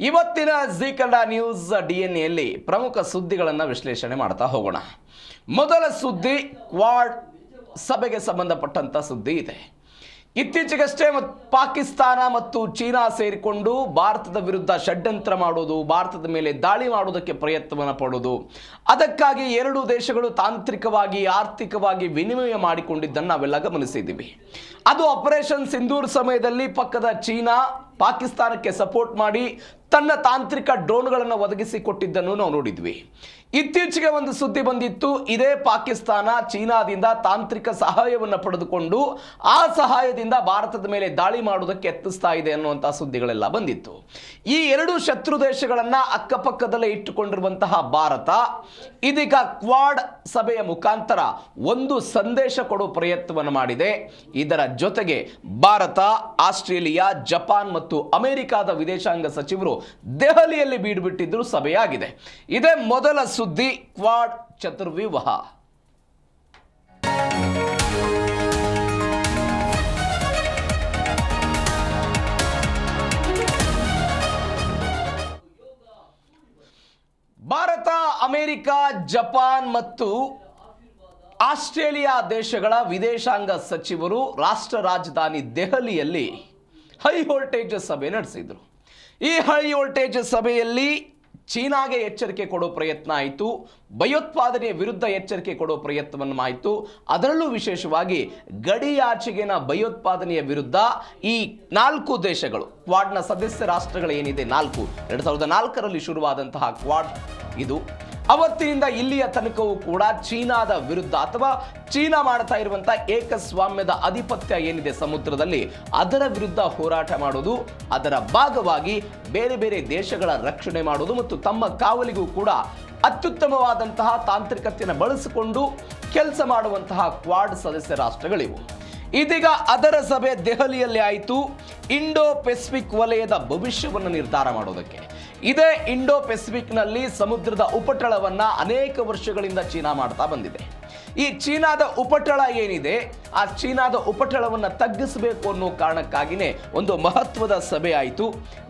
ಇವತ್ತಿನ G Kannada news ಡಿಎನ್ಎಯಲ್ಲಿ ಪ್ರಮುಖ ಸುದ್ದಿಗಳನ್ನು ವಿಶ್ಲೇಷಣೆ ಮಾಡ್ತಾ ಹೋಗೋಣ. ಮೊದಲ ಸುದ್ದಿ ಕ್ವಾಡ್ ಸಭೆಗೆ ಸಂಬಂಧಪಟ್ಟಂತ ಸುದ್ದಿ ಇದೆ. ಇತ್ತೀಚೆಗಷ್ಟೇ ಪಾಕಿಸ್ತಾನ ಮತ್ತು ಚೀನಾ ಸೇರಿಕೊಂಡು ಭಾರತದ ವಿರುದ್ಧ ಷಡ್ಯಂತ್ರ ಮಾಡೋದು, ಭಾರತದ ಮೇಲೆ ದಾಳಿ ಮಾಡೋದಕ್ಕೆ ಪ್ರಯತ್ನವನ್ನು ಪಡೋದು, ಅದಕ್ಕಾಗಿ ಎರಡು ದೇಶಗಳು ತಾಂತ್ರಿಕವಾಗಿ ಆರ್ಥಿಕವಾಗಿ ವಿನಿಮಯ ಮಾಡಿಕೊಂಡಿದ್ದನ್ನು ನಾವೆಲ್ಲ ಗಮನಿಸಿದ್ದೀವಿ. ಅದು ಆಪರೇಷನ್ ಸಿಂಧೂರ್ ಸಮಯದಲ್ಲಿ ಪಕ್ಕದ ಚೀನಾ ಪಾಕಿಸ್ತಾನಕ್ಕೆ ಸಪೋರ್ಟ್ ಮಾಡಿ ತನ್ನ ತಾಂತ್ರಿಕ ಡ್ರೋನ್ಗಳನ್ನು ಒದಗಿಸಿಕೊಟ್ಟಿದ್ದನ್ನು ನಾವು ನೋಡಿದ್ವಿ. ಇತ್ತೀಚೆಗೆ ಒಂದು ಸುದ್ದಿ ಬಂದಿತ್ತು, ಇದೇ ಪಾಕಿಸ್ತಾನ ಚೀನಾದಿಂದ ತಾಂತ್ರಿಕ ಸಹಾಯವನ್ನು ಪಡೆದುಕೊಂಡು ಆ ಸಹಾಯದಿಂದ ಭಾರತದ ಮೇಲೆ ದಾಳಿ ಮಾಡುವುದಕ್ಕೆ ಯತ್ನಿಸ್ತಾ ಇದೆ ಅನ್ನುವಂತಹ ಸುದ್ದಿಗಳೆಲ್ಲ ಬಂದಿತ್ತು. ಈ ಎರಡು ಶತ್ರು ದೇಶಗಳನ್ನ ಅಕ್ಕಪಕ್ಕದಲ್ಲೇ ಇಟ್ಟುಕೊಂಡಿರುವಂತಹ ಭಾರತ ಇದೀಗ ಕ್ವಾಡ್ ಸಭೆಯ ಮುಖಾಂತರ ಒಂದು ಸಂದೇಶ ಕೊಡುವ ಪ್ರಯತ್ನವನ್ನು ಮಾಡಿದೆ. ಇದರ ಜೊತೆಗೆ ಭಾರತ, ಆಸ್ಟ್ರೇಲಿಯಾ, ಜಪಾನ್ ಮತ್ತು ಅಮೆರಿಕಾದ ವಿದೇಶಾಂಗ ಸಚಿವರು ದೆಹಲಿಯಲ್ಲಿ ಬೀಡುಬಿಟ್ಟಿದ್ರು ಸಭೆಯಾಗಿದೆ. ಇದೇ ಮೊದಲ ಸುದ್ದಿ, ಕ್ವಾಡ್ ಚತುರ್ವ್ಯೂಹ. ಭಾರತ, ಅಮೆರಿಕ, ಜಪಾನ್ ಮತ್ತು ಆಸ್ಟ್ರೇಲಿಯಾ ದೇಶಗಳ ವಿದೇಶಾಂಗ ಸಚಿವರು ರಾಷ್ಟ್ರ ರಾಜಧಾನಿ ದೆಹಲಿಯಲ್ಲಿ ಹೈ ವೋಲ್ಟೇಜ್ ಸಭೆ ನಡೆಸಿದರು. ಈ ಹೈ ವೋಲ್ಟೇಜ್ ಸಭೆಯಲ್ಲಿ ಚೀನಾಗೆ ಎಚ್ಚರಿಕೆ ಕೊಡೋ ಪ್ರಯತ್ನ ಆಯಿತು, ಭಯೋತ್ಪಾದನೆಯ ವಿರುದ್ಧ ಎಚ್ಚರಿಕೆ ಕೊಡೋ ಪ್ರಯತ್ನವನ್ನು ಆಯಿತು. ಅದರಲ್ಲೂ ವಿಶೇಷವಾಗಿ ಗಡಿಯಾಚೆಗಿನ ಭಯೋತ್ಪಾದನೆಯ ವಿರುದ್ಧ ಈ 4 ದೇಶಗಳು, ಕ್ವಾಡ್ನ ಸದಸ್ಯ ರಾಷ್ಟ್ರಗಳು ಏನಿದೆ 4, 2004ರಲ್ಲಿ ಶುರುವಾದಂತಹ ಕ್ವಾಡ್ ಇದು ಅವತ್ತಿನಿಂದ ಇಲ್ಲಿಯ ತನಕವೂ ಕೂಡ ಚೀನಾದ ವಿರುದ್ಧ ಅಥವಾ ಚೀನಾ ಮಾಡ್ತಾ ಇರುವಂತಹ ಏಕಸ್ವಾಮ್ಯದ ಆಧಿಪತ್ಯ ಏನಿದೆ ಸಮುದ್ರದಲ್ಲಿ, ಅದರ ವಿರುದ್ಧ ಹೋರಾಟ ಮಾಡೋದು, ಅದರ ಭಾಗವಾಗಿ ಬೇರೆ ಬೇರೆ ದೇಶಗಳ ರಕ್ಷಣೆ ಮಾಡೋದು ಮತ್ತು ತಮ್ಮ ಕಾವಲಿಗೂ ಕೂಡ ಅತ್ಯುತ್ತಮವಾದಂತಹ ತಾಂತ್ರಿಕತೆಯನ್ನು ಬಳಸಿಕೊಂಡು ಕೆಲಸ ಮಾಡುವಂತಹ ಕ್ವಾಡ್ ಸದಸ್ಯ ರಾಷ್ಟ್ರಗಳಿವು. ಇದೀಗ ಅದರ ಸಭೆ ದೆಹಲಿಯಲ್ಲಿ ಆಯಿತು, ಇಂಡೋ ಪೆಸಿಫಿಕ್ ವಲಯದ ಭವಿಷ್ಯವನ್ನು ನಿರ್ಧಾರ ಮಾಡೋದಕ್ಕೆ. ಇದೇ ಇಂಡೋ ಪೆಸಿಫಿಕ್ನಲ್ಲಿ ಸಮುದ್ರದ ಉಪಟಳವನ್ನು ಅನೇಕ ವರ್ಷಗಳಿಂದ ಚೀನಾ ಮಾಡ್ತಾ ಬಂದಿದೆ. ಈ ಚೀನಾದ ಉಪಟಳ ಏನಿದೆ, ಆ ಚೀನಾದ ಉಪಟಳವನ್ನು ತಗ್ಗಿಸಬೇಕು ಅನ್ನೋ ಕಾರಣಕ್ಕಾಗಿಯೇ ಒಂದು ಮಹತ್ವದ ಸಭೆ ಆಯಿತು.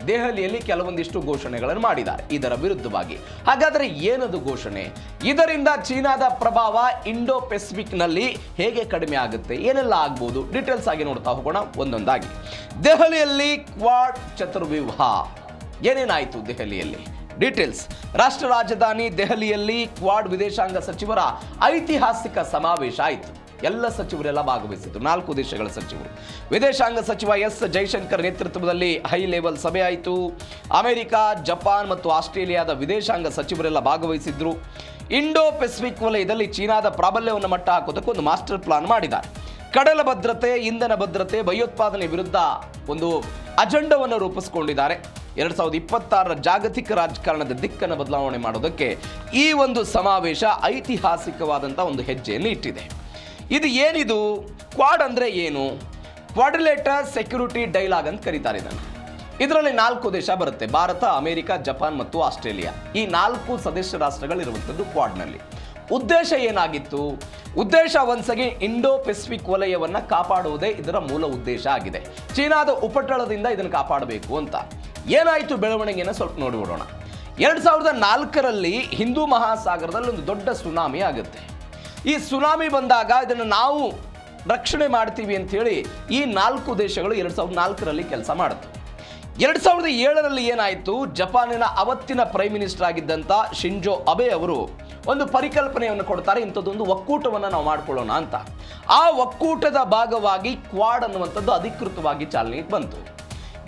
ದೆಹಲಿಯಲ್ಲಿ ಕೆಲವೊಂದಿಷ್ಟು ಘೋಷಣೆಗಳನ್ನು ಮಾಡಿದ್ದಾರೆ ಇದರ ವಿರುದ್ಧವಾಗಿ. ಹಾಗಾದರೆ ಏನದು ಘೋಷಣೆ? ಇದರಿಂದ ಚೀನಾದ ಪ್ರಭಾವ ಇಂಡೋ ಪೆಸಿಫಿಕ್ನಲ್ಲಿ ಹೇಗೆ ಕಡಿಮೆ ಆಗುತ್ತೆ, ಏನೆಲ್ಲ ಆಗ್ಬೋದು, ಡೀಟೇಲ್ಸ್ ಆಗಿ ನೋಡ್ತಾ ಹೋಗೋಣ ಒಂದೊಂದಾಗಿ. ದೆಹಲಿಯಲ್ಲಿ ಕ್ವಾಡ್ ಚತುರ್ವ್ಯೂಹ ಏನೇನಾಯಿತು ದೆಹಲಿಯಲ್ಲಿ? ಡೀಟೇಲ್ಸ್. ರಾಷ್ಟ್ರ ರಾಜಧಾನಿ ದೆಹಲಿಯಲ್ಲಿ ಕ್ವಾಡ್ ವಿದೇಶಾಂಗ ಸಚಿವರ ಐತಿಹಾಸಿಕ ಸಮಾವೇಶ ಆಯಿತು. ಎಲ್ಲ ಸಚಿವರೆಲ್ಲ ಭಾಗವಹಿಸಿದ್ರು, 4 ದೇಶಗಳ ಸಚಿವರು. ವಿದೇಶಾಂಗ ಸಚಿವ ಎಸ್ ಜೈಶಂಕರ್ ನೇತೃತ್ವದಲ್ಲಿ ಹೈ ಲೆವೆಲ್ ಸಭೆ ಆಯಿತು. ಅಮೆರಿಕ, ಜಪಾನ್ ಮತ್ತು ಆಸ್ಟ್ರೇಲಿಯಾದ ವಿದೇಶಾಂಗ ಸಚಿವರೆಲ್ಲ ಭಾಗವಹಿಸಿದ್ರು. ಇಂಡೋ ಪೆಸಿಫಿಕ್ ವಲಯದಲ್ಲಿ ಚೀನಾದ ಪ್ರಾಬಲ್ಯವನ್ನು ಮಟ್ಟ ಹಾಕೋದಕ್ಕೆ ಒಂದು ಮಾಸ್ಟರ್ ಪ್ಲಾನ್ ಮಾಡಿದ್ದಾರೆ. ಕಡಲ ಭದ್ರತೆ, ಇಂಧನ ಭದ್ರತೆ, ಭಯೋತ್ಪಾದನೆ ವಿರುದ್ಧ ಒಂದು ಅಜೆಂಡವನ್ನು ರೂಪಿಸಿಕೊಂಡಿದ್ದಾರೆ. 2026ರ ಜಾಗತಿಕ ರಾಜಕಾರಣದ ದಿಕ್ಕನ್ನು ಬದಲಾವಣೆ ಮಾಡೋದಕ್ಕೆ ಈ ಒಂದು ಸಮಾವೇಶ ಐತಿಹಾಸಿಕವಾದಂಥ ಒಂದು ಹೆಜ್ಜೆಯನ್ನು ಇಟ್ಟಿದೆ. ಇದು ಏನಿದು? ಕ್ವಾಡ್ ಅಂದರೆ ಏನು? ಕ್ವಾಡ್ರಿಲೇಟರ್ ಸೆಕ್ಯೂರಿಟಿ ಡೈಲಾಗ್ ಅಂತ ಕರೀತಾರೆ ಇದನ್ನು. ಇದರಲ್ಲಿ 4 ದೇಶ ಬರುತ್ತೆ, ಭಾರತ, ಅಮೆರಿಕ, ಜಪಾನ್ ಮತ್ತು ಆಸ್ಟ್ರೇಲಿಯಾ. ಈ 4 ಸದಸ್ಯ ರಾಷ್ಟ್ರಗಳಿರುವಂಥದ್ದು ಕ್ವಾಡ್ನಲ್ಲಿ. ಉದ್ದೇಶ ಏನಾಗಿತ್ತು? ಉದ್ದೇಶ ಒಂದ್ಸಗಿ ಇಂಡೋ ಪೆಸಿಫಿಕ್ ವಲಯವನ್ನು ಕಾಪಾಡುವುದೇ ಇದರ ಮೂಲ ಉದ್ದೇಶ ಆಗಿದೆ. ಚೀನಾದ ಉಪಟಳದಿಂದ ಇದನ್ನು ಕಾಪಾಡಬೇಕು ಅಂತ. ಏನಾಯಿತು ಬೆಳವಣಿಗೆಯನ್ನು ಸ್ವಲ್ಪ ನೋಡಿಬಿಡೋಣ. 2004ರಲ್ಲಿ ಹಿಂದೂ ಮಹಾಸಾಗರದಲ್ಲಿ ಒಂದು ದೊಡ್ಡ ಸುನಾಮಿ ಆಗುತ್ತೆ. ಈ ಸುನಾಮಿ ಬಂದಾಗ ಇದನ್ನು ನಾವು ರಕ್ಷಣೆ ಮಾಡ್ತೀವಿ ಅಂಥೇಳಿ ಈ 4 ದೇಶಗಳು 2004ರಲ್ಲಿ ಕೆಲಸ ಮಾಡುತ್ತೆ. 2007ರಲ್ಲಿ ಏನಾಯಿತು? ಜಪಾನಿನ ಅವತ್ತಿನ ಪ್ರೈಮ್ ಮಿನಿಸ್ಟರ್ ಆಗಿದ್ದಂಥ ಶಿಂಜೋ ಅಬೆ ಅವರು ಒಂದು ಪರಿಕಲ್ಪನೆಯನ್ನು ಕೊಡ್ತಾರೆ, ಇಂಥದ್ದೊಂದು ಒಕ್ಕೂಟವನ್ನು ನಾವು ಮಾಡ್ಕೊಳ್ಳೋಣ ಅಂತ. ಆ ಒಕ್ಕೂಟದ ಭಾಗವಾಗಿ ಕ್ವಾಡ್ ಅನ್ನುವಂಥದ್ದು ಅಧಿಕೃತವಾಗಿ ಚಾಲನೆಗೆ ಬಂತು.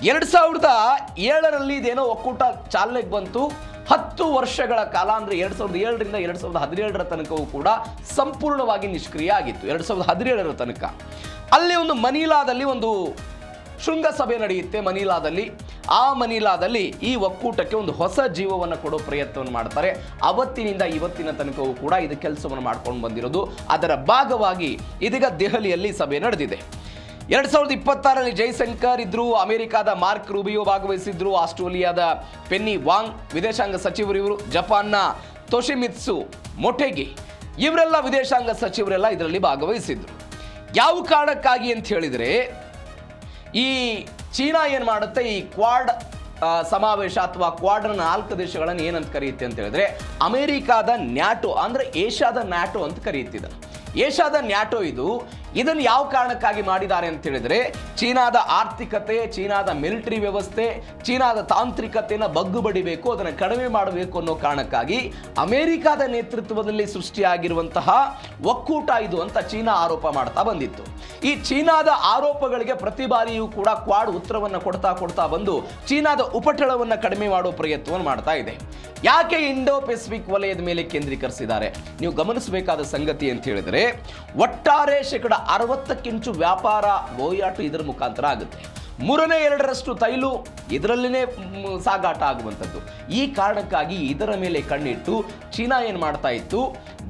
2007ರಲ್ಲಿ ಇದೇನೋ ಒಕ್ಕೂಟ ಚಾಲನೆಗೆ ಬಂತು. 10 ವರ್ಷಗಳ ಕಾಲ, ಅಂದರೆ 2007ರಿಂದ 2017ರ ತನಕವೂ ಕೂಡ ಸಂಪೂರ್ಣವಾಗಿ ನಿಷ್ಕ್ರಿಯ ಆಗಿತ್ತು. 2017ರ ತನಕ ಅಲ್ಲಿ ಒಂದು ಮನೀಲಾದಲ್ಲಿ ಒಂದು ಶೃಂಗಸಭೆ ನಡೆಯುತ್ತೆ ಮನೀಲಾದಲ್ಲಿ. ಆ ಮನೀಲಾದಲ್ಲಿ ಈ ಒಕ್ಕೂಟಕ್ಕೆ ಒಂದು ಹೊಸ ಜೀವವನ್ನು ಕೊಡೋ ಪ್ರಯತ್ನವನ್ನು ಮಾಡ್ತಾರೆ. ಅವತ್ತಿನಿಂದ ಇವತ್ತಿನ ತನಕವೂ ಕೂಡ ಇದು ಕೆಲಸವನ್ನು ಮಾಡ್ಕೊಂಡು ಬಂದಿರೋದು. ಅದರ ಭಾಗವಾಗಿ ಇದೀಗ ದೆಹಲಿಯಲ್ಲಿ ಸಭೆ ನಡೆದಿದೆ. 2026ರಲ್ಲಿ ಜೈಶಂಕರ್ ಇದ್ರು, ಅಮೆರಿಕಾದ ಮಾರ್ಕ್ ರೂಬಿಯೋ ಭಾಗವಹಿಸಿದ್ರು, ಆಸ್ಟ್ರೇಲಿಯಾದ ಪೆನ್ನಿ ವಾಂಗ್ ವಿದೇಶಾಂಗ ಸಚಿವರು ಇವರು, ಜಪಾನ್ನ ತೊಶಿಮಿತ್ಸು ಮೊಟೆಗಿ ಇವರೆಲ್ಲ ವಿದೇಶಾಂಗ ಸಚಿವರೆಲ್ಲ ಇದರಲ್ಲಿ ಭಾಗವಹಿಸಿದ್ರು. ಯಾವ ಕಾರಣಕ್ಕಾಗಿ ಅಂತ ಹೇಳಿದರೆ, ಈ ಚೀನಾ ಏನು ಮಾಡುತ್ತೆ, ಈ ಕ್ವಾಡ್ ಸಮಾವೇಶ ಅಥವಾ ಕ್ವಾಡ್ನ 4 ದೇಶಗಳನ್ನು ಏನಂತ ಕರೆಯುತ್ತೆ ಅಂತ ಹೇಳಿದ್ರೆ ಅಮೆರಿಕಾದ ನ್ಯಾಟೋ ಅಂದ್ರೆ ಏಷ್ಯಾದ ನ್ಯಾಟೋ ಅಂತ ಕರೆಯುತ್ತಿದೆ. ಏಷ್ಯಾದ ನ್ಯಾಟೋ ಇದನ್ನು ಯಾವ ಕಾರಣಕ್ಕಾಗಿ ಮಾಡಿದ್ದಾರೆ ಅಂತ ಹೇಳಿದ್ರೆ ಚೀನಾದ ಆರ್ಥಿಕತೆ, ಚೀನಾದ ಮಿಲಿಟರಿ ವ್ಯವಸ್ಥೆ, ಚೀನಾದ ತಾಂತ್ರಿಕತೆಯನ್ನು ಬಗ್ಗು ಬಡಿಬೇಕು, ಅದನ್ನು ಕಡಿಮೆ ಮಾಡಬೇಕು ಅನ್ನೋ ಕಾರಣಕ್ಕಾಗಿ ಅಮೆರಿಕಾದ ನೇತೃತ್ವದಲ್ಲಿ ಸೃಷ್ಟಿಯಾಗಿರುವಂತಹ ಒಕ್ಕೂಟ ಇದು ಅಂತ ಚೀನಾ ಆರೋಪ ಮಾಡ್ತಾ ಬಂದಿತ್ತು. ಈ ಚೀನಾದ ಆರೋಪಗಳಿಗೆ ಪ್ರತಿ ಬಾರಿಯೂ ಕೂಡ ಕ್ವಾಡ್ ಉತ್ತರವನ್ನು ಕೊಡ್ತಾ ಬಂದು ಚೀನಾದ ಉಪಟಳವನ್ನು ಕಡಿಮೆ ಮಾಡೋ ಪ್ರಯತ್ನವನ್ನು ಮಾಡ್ತಾ ಇದೆ. ಯಾಕೆ ಇಂಡೋ ಪೆಸಿಫಿಕ್ ವಲಯದ ಮೇಲೆ ಕೇಂದ್ರೀಕರಿಸಿದ್ದಾರೆ? ನೀವು ಗಮನಿಸಬೇಕಾದ ಸಂಗತಿ ಅಂತ ಹೇಳಿದ್ರೆ ಒಟ್ಟಾರೆ 60% ವ್ಯಾಪಾರ ವಹಿವಾಟು ಇದರ ಮುಖಾಂತರ ಆಗುತ್ತೆ. 2/3 ತೈಲು ಇದರಲ್ಲಿನೇ ಸಾಗಾಟ ಆಗುವಂಥದ್ದು. ಈ ಕಾರಣಕ್ಕಾಗಿ ಇದರ ಮೇಲೆ ಕಣ್ಣಿಟ್ಟು ಚೀನಾ ಏನು ಮಾಡ್ತಾ ಇತ್ತು,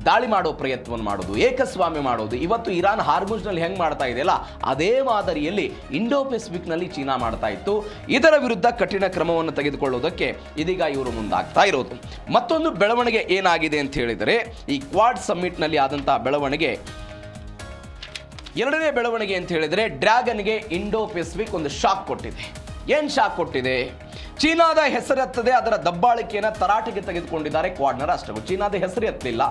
ದಾಳಿ ಮಾಡೋ ಪ್ರಯತ್ನವನ್ನು ಮಾಡೋದು, ಏಕಸ್ವಾಮ್ಯ ಮಾಡೋದು. ಇವತ್ತು ಇರಾನ್ ಹಾರ್ಮುಜ್ನಲ್ಲಿ ಹೆಂಗೆ ಮಾಡ್ತಾ ಇದೆಯಲ್ಲ ಅದೇ ಮಾದರಿಯಲ್ಲಿ ಇಂಡೋ ಪೆಸಿಫಿಕ್ನಲ್ಲಿ ಚೀನಾ ಮಾಡ್ತಾ ಇತ್ತು. ಇದರ ವಿರುದ್ಧ ಕಠಿಣ ಕ್ರಮವನ್ನು ತೆಗೆದುಕೊಳ್ಳೋದಕ್ಕೆ ಇದೀಗ ಇವರು ಮುಂದಾಗ್ತಾ ಇರೋದು. ಮತ್ತೊಂದು ಬೆಳವಣಿಗೆ ಏನಾಗಿದೆ ಅಂತ ಹೇಳಿದರೆ ಈ ಕ್ವಾಡ್ ಸಮ್ಮಿಟ್ನಲ್ಲಿ ಆದಂತಹ ಬೆಳವಣಿಗೆ, ಎರಡನೇ ಬೆಳವಣಿಗೆ ಅಂತ ಹೇಳಿದರೆ ಡ್ರ್ಯಾಗನ್ಗೆ ಇಂಡೋ ಪೆಸಿಫಿಕ್ ಒಂದು ಶಾಕ್ ಕೊಟ್ಟಿದೆ. ಏನು ಶಾಕ್ ಕೊಟ್ಟಿದೆ? ಚೀನಾದ ಹೆಸರೆತ್ತದೆ, ಅದರ ದಬ್ಬಾಳಿಕೆಯನ್ನು ತರಾಟೆಗೆ ತೆಗೆದುಕೊಂಡಿದ್ದಾರೆ ಕ್ವಾಡ್ನ ರಾಷ್ಟ್ರಗಳು. ಚೀನಾದ ಹೆಸರು ಎತ್ತಲಿಲ್ಲ,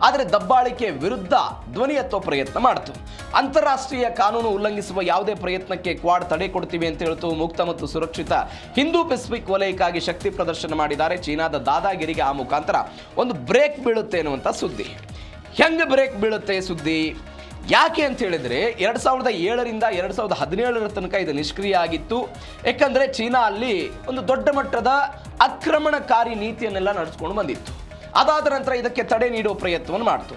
ಆದರೆ ದಬ್ಬಾಳಿಕೆ ವಿರುದ್ಧ ಧ್ವನಿ ಎತ್ತೋ ಪ್ರಯತ್ನ ಮಾಡಿತು. ಅಂತಾರಾಷ್ಟ್ರೀಯ ಕಾನೂನು ಉಲ್ಲಂಘಿಸುವ ಯಾವುದೇ ಪ್ರಯತ್ನಕ್ಕೆ ಕ್ವಾಡ್ ತಡೆ ಕೊಡ್ತೀವಿ ಅಂತ ಹೇಳ್ತು. ಮುಕ್ತ ಮತ್ತು ಸುರಕ್ಷಿತ ಹಿಂದೂ ಪೆಸಿಫಿಕ್ ವಲಯಕ್ಕಾಗಿ ಶಕ್ತಿ ಪ್ರದರ್ಶನ ಮಾಡಿದ್ದಾರೆ. ಚೀನಾದ ದಾದಾಗಿರಿಗೆ ಆ ಮುಖಾಂತರ ಒಂದು ಬ್ರೇಕ್ ಬೀಳುತ್ತೆ ಅನ್ನುವಂಥ ಸುದ್ದಿ. ಹೆಂಗೆ ಬ್ರೇಕ್ ಬೀಳುತ್ತೆ ಸುದ್ದಿ? ಯಾಕೆ ಅಂತ ಹೇಳಿದ್ರೆ 2007ರಿಂದ 2017 ತನಕ ಇದು ನಿಷ್ಕ್ರಿಯ ಆಗಿತ್ತು. ಯಾಕಂದರೆ ಚೀನಾ ಅಲ್ಲಿ ಒಂದು ದೊಡ್ಡ ಮಟ್ಟದ ಆಕ್ರಮಣಕಾರಿ ನೀತಿಯನ್ನೆಲ್ಲ ನಡೆಸ್ಕೊಂಡು ಬಂದಿತ್ತು. ಅದಾದ ನಂತರ ಇದಕ್ಕೆ ತಡೆ ನೀಡುವ ಪ್ರಯತ್ನವನ್ನು ಮಾಡ್ತು.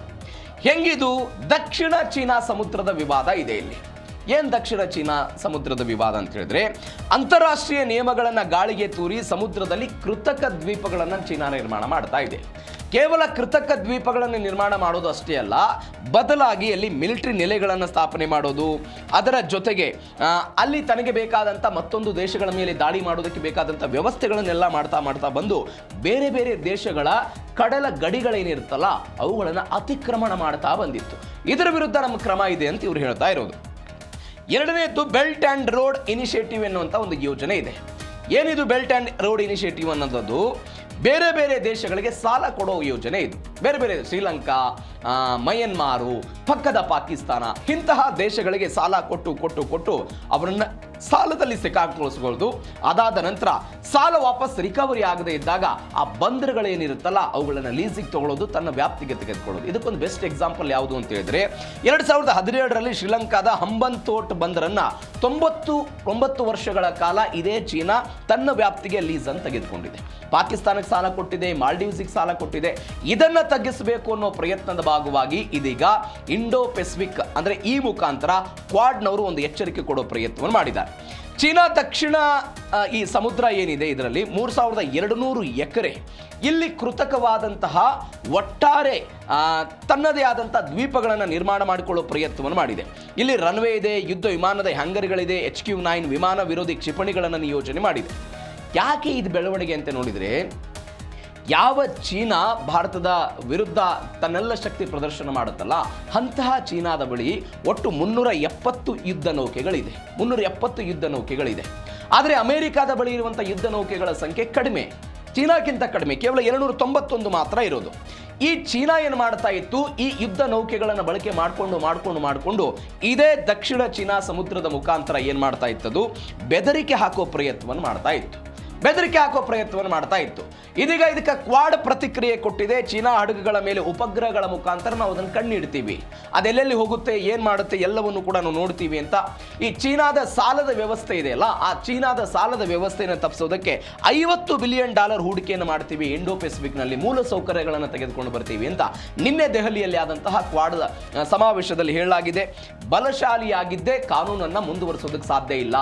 ಹೆಂಗಿದು? ದಕ್ಷಿಣ ಚೀನಾ ಸಮುದ್ರದ ವಿವಾದ ಇದೆ ಇಲ್ಲಿ. ಏನು ದಕ್ಷಿಣ ಚೀನಾ ಸಮುದ್ರದ ವಿವಾದ ಅಂತ ಹೇಳಿದ್ರೆ ಅಂತಾರಾಷ್ಟ್ರೀಯ ನಿಯಮಗಳನ್ನು ಗಾಳಿಗೆ ತೂರಿ ಸಮುದ್ರದಲ್ಲಿ ಕೃತಕ ದ್ವೀಪಗಳನ್ನು ಚೀನಾ ನಿರ್ಮಾಣ ಮಾಡ್ತಾ ಇದೆ. ಕೇವಲ ಕೃತಕ ದ್ವೀಪಗಳನ್ನು ನಿರ್ಮಾಣ ಮಾಡೋದು ಅಷ್ಟೇ ಅಲ್ಲ, ಬದಲಾಗಿ ಅಲ್ಲಿ ಮಿಲಿಟರಿ ನೆಲೆಗಳನ್ನು ಸ್ಥಾಪನೆ ಮಾಡೋದು, ಅದರ ಜೊತೆಗೆ ಅಲ್ಲಿ ತನಗೆ ಬೇಕಾದಂಥ ಮತ್ತೊಂದು ದೇಶಗಳ ಮೇಲೆ ದಾಳಿ ಮಾಡೋದಕ್ಕೆ ಬೇಕಾದಂಥ ವ್ಯವಸ್ಥೆಗಳನ್ನೆಲ್ಲ ಮಾಡ್ತಾ ಬಂದು ಬೇರೆ ಬೇರೆ ದೇಶಗಳ ಕಡಲ ಗಡಿಗಳೇನಿರುತ್ತಲ್ಲ ಅವುಗಳನ್ನು ಅತಿಕ್ರಮಣ ಮಾಡ್ತಾ ಬಂದಿತ್ತು. ಇದರ ವಿರುದ್ಧ ನಮ್ಮ ಕ್ರಮ ಇದೆ ಅಂತ ಇವರು ಹೇಳ್ತಾ ಇರೋದು. ಎರಡನೇದ್ದು ಬೆಲ್ಟ್ ಆ್ಯಂಡ್ ರೋಡ್ ಇನಿಷಿಯೇಟಿವ್ ಎನ್ನುವಂಥ ಒಂದು ಯೋಜನೆ ಇದೆ. ಏನಿದು ಬೆಲ್ಟ್ ಆ್ಯಂಡ್ ರೋಡ್ ಇನಿಷಿಯೇಟಿವ್ ಅನ್ನೋದು? ಬೇರೆ ಬೇರೆ ದೇಶಗಳಿಗೆ ಸಾಲ ಕೊಡೋ ಯೋಜನೆ ಇದು. ಬೇರೆ ಬೇರೆ ಶ್ರೀಲಂಕಾ, ಮಯನ್ಮಾರು, ಪಕ್ಕದ ಪಾಕಿಸ್ತಾನ ಇಂತಹ ದೇಶಗಳಿಗೆ ಸಾಲ ಕೊಟ್ಟು ಅವರನ್ನು ಸಾಲದಲ್ಲಿ ಸಿಕ್ಕಾಕೊಳಿಸ್ಬೋದು. ಅದಾದ ನಂತರ ಸಾಲ ವಾಪಸ್ ರಿಕವರಿ ಆಗದೆ ಇದ್ದಾಗ ಆ ಬಂದರುಗಳೇನಿರುತ್ತಲ್ಲ ಅವುಗಳನ್ನು ಲೀಸಿಗೆ ತಗೊಳ್ಳೋದು, ತನ್ನ ವ್ಯಾಪ್ತಿಗೆ ತೆಗೆದುಕೊಳ್ಳೋದು. ಇದಕ್ಕೊಂದು ಬೆಸ್ಟ್ ಎಕ್ಸಾಂಪಲ್ ಯಾವುದು ಅಂತ ಹೇಳಿದ್ರೆ 2017ರಲ್ಲಿ ಶ್ರೀಲಂಕಾದ ಹಂಬನ್ತೋಟ್ ಬಂದರನ್ನು 99 ವರ್ಷಗಳ ಕಾಲ ಇದೇ ಚೀನಾ ತನ್ನ ವ್ಯಾಪ್ತಿಗೆ ಲೀಸ್ ಅನ್ನು ತೆಗೆದುಕೊಂಡಿದೆ. ಪಾಕಿಸ್ತಾನಕ್ಕೆ ಸಾಲ ಕೊಟ್ಟಿದೆ, ಮಾಲ್ಡೀವ್ಸಿಗೆ ಸಾಲ ಕೊಟ್ಟಿದೆ. ಇದನ್ನು ತಗ್ಗಿಸಬೇಕು ಅನ್ನೋ ಪ್ರಯತ್ನದ ಭಾಗವಾಗಿ ಇದೀಗ ಇಂಡೋ ಪೆಸಿಫಿಕ್ ಅಂದರೆ ಈ ಮುಖಾಂತರ ಕ್ವಾಡ್ನವರು ಒಂದು ಎಚ್ಚರಿಕೆ ಕೊಡೋ ಪ್ರಯತ್ನವನ್ನು ಮಾಡಿದ್ದಾರೆ. ಚೀನಾ ದಕ್ಷಿಣ ಈ ಸಮುದ್ರ ಏನಿದೆ ಇದರಲ್ಲಿ 3200 ಎಕರೆ ಇಲ್ಲಿ ಕೃತಕವಾದಂತಹ ಒಟ್ಟಾರೆ ತನ್ನದೇ ಆದಂಥ ದ್ವೀಪಗಳನ್ನು ನಿರ್ಮಾಣ ಮಾಡಿಕೊಳ್ಳೋ ಪ್ರಯತ್ನವನ್ನು ಮಾಡಿದೆ. ಇಲ್ಲಿ ರನ್ವೇ ಇದೆ, ಯುದ್ಧ ವಿಮಾನದ ಹ್ಯಾಂಗರ್ಗಳಿದೆ, HQ-9 ವಿಮಾನ ವಿರೋಧಿ ಕ್ಷಿಪಣಿಗಳನ್ನು ನಿಯೋಜನೆ ಮಾಡಿದೆ. ಯಾಕೆ ಇದು ಬೆಳವಣಿಗೆ ಅಂತ ನೋಡಿದರೆ ಯಾವ ಚೀನಾ ಭಾರತದ ವಿರುದ್ಧ ತನ್ನೆಲ್ಲ ಶಕ್ತಿ ಪ್ರದರ್ಶನ ಮಾಡುತ್ತಲ್ಲ ಅಂತಹ ಚೀನಾದ ಬಳಿ ಒಟ್ಟು 370 ಯುದ್ಧ ನೌಕೆಗಳಿದೆ. 370 ಯುದ್ಧ ನೌಕೆಗಳಿದೆ. ಆದರೆ ಅಮೆರಿಕಾದ ಬಳಿ ಇರುವಂಥ ಯುದ್ಧ ನೌಕೆಗಳ ಸಂಖ್ಯೆ ಕಡಿಮೆ, ಚೀನಾಕ್ಕಿಂತ ಕಡಿಮೆ, ಕೇವಲ 291 ಮಾತ್ರ ಇರೋದು. ಈ ಚೀನಾ ಏನು ಮಾಡ್ತಾ ಇತ್ತು, ಈ ಯುದ್ಧ ನೌಕೆಗಳನ್ನು ಬಳಕೆ ಮಾಡಿಕೊಂಡು ಇದೇ ದಕ್ಷಿಣ ಚೀನಾ ಸಮುದ್ರದ ಮುಖಾಂತರ ಏನು ಮಾಡ್ತಾ ಇತ್ತದು, ಬೆದರಿಕೆ ಹಾಕೋ ಪ್ರಯತ್ನವನ್ನು ಮಾಡ್ತಾ ಇತ್ತು. ಇದೀಗ ಇದಕ್ಕೆ ಕ್ವಾಡ್ ಪ್ರತಿಕ್ರಿಯೆ ಕೊಟ್ಟಿದೆ. ಚೀನಾ ಹಡಗುಗಳ ಮೇಲೆ ಉಪಗ್ರಹಗಳ ಮುಖಾಂತರ ನಾವು ಅದನ್ನು ಕಣ್ಣಿಡ್ತೀವಿ, ಅದೆಲ್ಲೆಲ್ಲಿ ಹೋಗುತ್ತೆ, ಏನು ಮಾಡುತ್ತೆ ಎಲ್ಲವನ್ನು ಕೂಡ ನಾವು ನೋಡ್ತೀವಿ ಅಂತ. ಈ ಚೀನಾದ ಸಾಲದ ವ್ಯವಸ್ಥೆ ಇದೆಯಲ್ಲ, ಆ ಚೀನಾದ ಸಾಲದ ವ್ಯವಸ್ಥೆಯನ್ನು ತಪ್ಪಿಸೋದಕ್ಕೆ $50 ಬಿಲಿಯನ್ ಹೂಡಿಕೆಯನ್ನು ಮಾಡ್ತೀವಿ, ಇಂಡೋ ಪೆಸಿಫಿಕ್ನಲ್ಲಿ ಮೂಲ ಸೌಕರ್ಯಗಳನ್ನು ತೆಗೆದುಕೊಂಡು ಬರ್ತೀವಿ ಅಂತ ನಿನ್ನೆ ದೆಹಲಿಯಲ್ಲಿ ಆದಂತಹ ಕ್ವಾಡ್ ಸಮಾವೇಶದಲ್ಲಿ ಹೇಳಲಾಗಿದೆ. ಬಲಶಾಲಿಯಾಗಿದ್ದೇ ಕಾನೂನನ್ನು ಮುಂದುವರಿಸೋದಕ್ಕೆ ಸಾಧ್ಯ ಇಲ್ಲ.